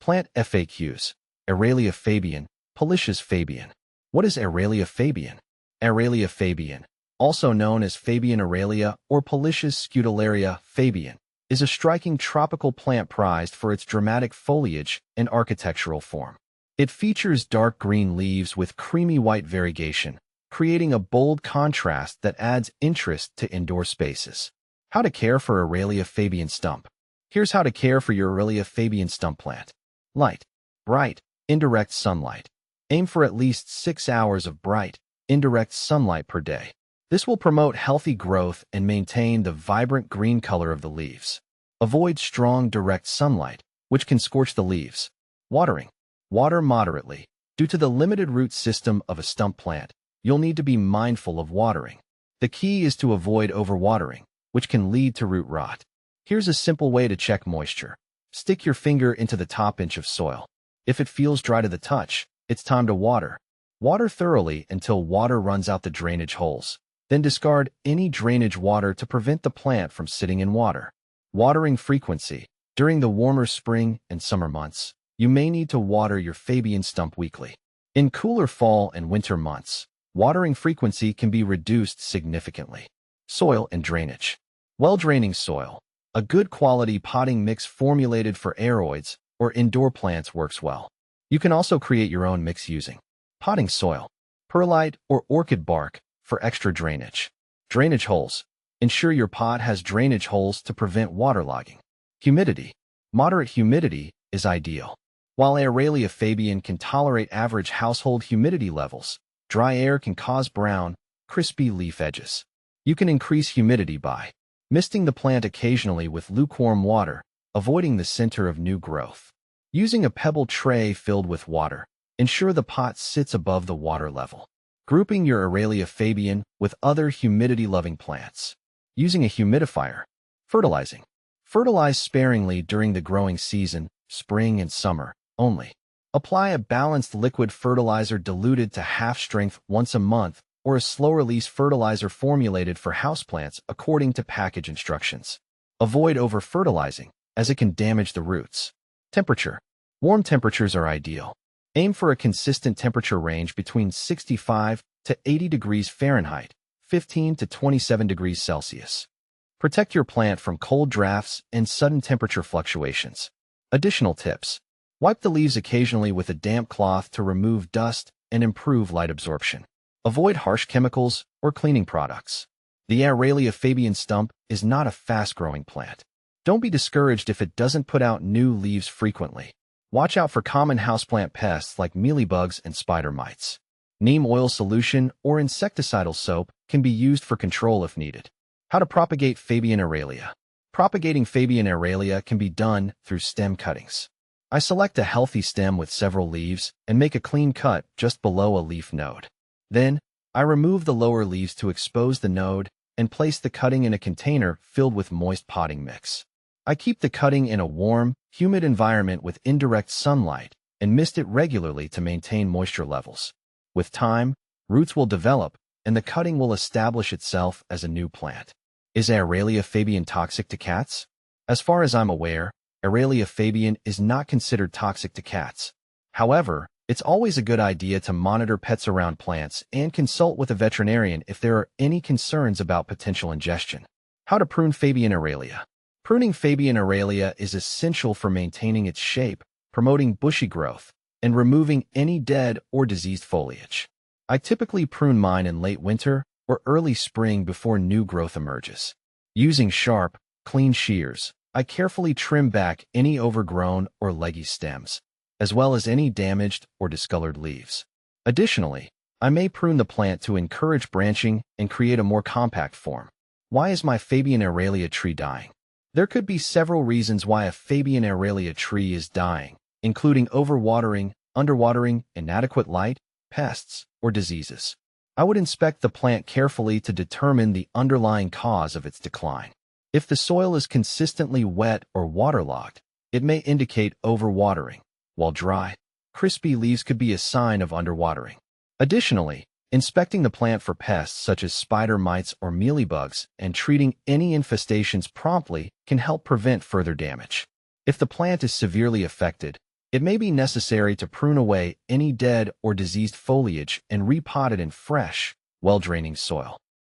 Plant FAQs. Aralia Fabian, Polyscias Fabian. What is Aralia Fabian? Aralia Fabian, also known as Fabian Aralia or Polyscias Scutularia Fabian, is a striking tropical plant prized for its dramatic foliage and architectural form. It features dark green leaves with creamy white variegation, creating a bold contrast that adds interest to indoor spaces. How to care for Aralia Fabian stump. Here's how to care for your Aralia Fabian stump plant. Light, bright, indirect sunlight. Aim for at least 6 hours of bright, indirect sunlight per day. This will promote healthy growth and maintain the vibrant green color of the leaves. Avoid strong direct sunlight, which can scorch the leaves. Watering. Water moderately. Due to the limited root system of a stump plant, you'll need to be mindful of watering. The key is to avoid overwatering, which can lead to root rot. Here's a simple way to check moisture. Stick your finger into the top inch of soil. If it feels dry to the touch, it's time to water. Water thoroughly until water runs out the drainage holes. Then discard any drainage water to prevent the plant from sitting in water. Watering frequency. During the warmer spring and summer months, you may need to water your Fabian stump weekly. In cooler fall and winter months, watering frequency can be reduced significantly. Soil and drainage. Well-draining soil. A good quality potting mix formulated for aeroids or indoor plants works well. You can also create your own mix using potting soil, perlite, or orchid bark for extra drainage. Drainage holes. Ensure your pot has drainage holes to prevent waterlogging. Humidity. Moderate humidity is ideal. While Aralia Fabian can tolerate average household humidity levels, dry air can cause brown, crispy leaf edges. You can increase humidity by misting the plant occasionally with lukewarm water, avoiding the center of new growth. Using a pebble tray filled with water, ensure the pot sits above the water level. Grouping your Aralia Fabian with other humidity-loving plants. Using a humidifier. Fertilizing. Fertilize sparingly during the growing season, spring and summer, only. Apply a balanced liquid fertilizer diluted to half strength once a month or a slow-release fertilizer formulated for houseplants according to package instructions. Avoid over-fertilizing, as it can damage the roots. Temperature. Warm temperatures are ideal. Aim for a consistent temperature range between 65 to 80 degrees Fahrenheit, 15 to 27 degrees Celsius. Protect your plant from cold drafts and sudden temperature fluctuations. Additional tips. Wipe the leaves occasionally with a damp cloth to remove dust and improve light absorption. Avoid harsh chemicals or cleaning products. The Aralia Fabian stump is not a fast-growing plant. Don't be discouraged if it doesn't put out new leaves frequently. Watch out for common houseplant pests like mealybugs and spider mites. Neem oil solution or insecticidal soap can be used for control if needed. How to propagate Fabian Aralia. Propagating Fabian Aralia can be done through stem cuttings. I select a healthy stem with several leaves and make a clean cut just below a leaf node. Then, I remove the lower leaves to expose the node and place the cutting in a container filled with moist potting mix. I keep the cutting in a warm, humid environment with indirect sunlight and mist it regularly to maintain moisture levels. With time, roots will develop and the cutting will establish itself as a new plant. Is Aralia Fabian toxic to cats? As far as I'm aware, Aralia Fabian is not considered toxic to cats. However, it's always a good idea to monitor pets around plants and consult with a veterinarian if there are any concerns about potential ingestion. How to prune Fabian Aralia. Pruning Fabian Aralia is essential for maintaining its shape, promoting bushy growth, and removing any dead or diseased foliage. I typically prune mine in late winter or early spring before new growth emerges. Using sharp, clean shears, I carefully trim back any overgrown or leggy stems, as well as any damaged or discolored leaves. Additionally, I may prune the plant to encourage branching and create a more compact form. Why is my Fabian Aralia tree dying? There could be several reasons why a Fabian Aralia tree is dying, including overwatering, underwatering, inadequate light, pests, or diseases. I would inspect the plant carefully to determine the underlying cause of its decline. If the soil is consistently wet or waterlogged, it may indicate overwatering, while dry, crispy leaves could be a sign of underwatering. Additionally, inspecting the plant for pests such as spider mites or mealybugs and treating any infestations promptly can help prevent further damage. If the plant is severely affected, It may be necessary to prune away any dead or diseased foliage and repot it in fresh, well-draining soil.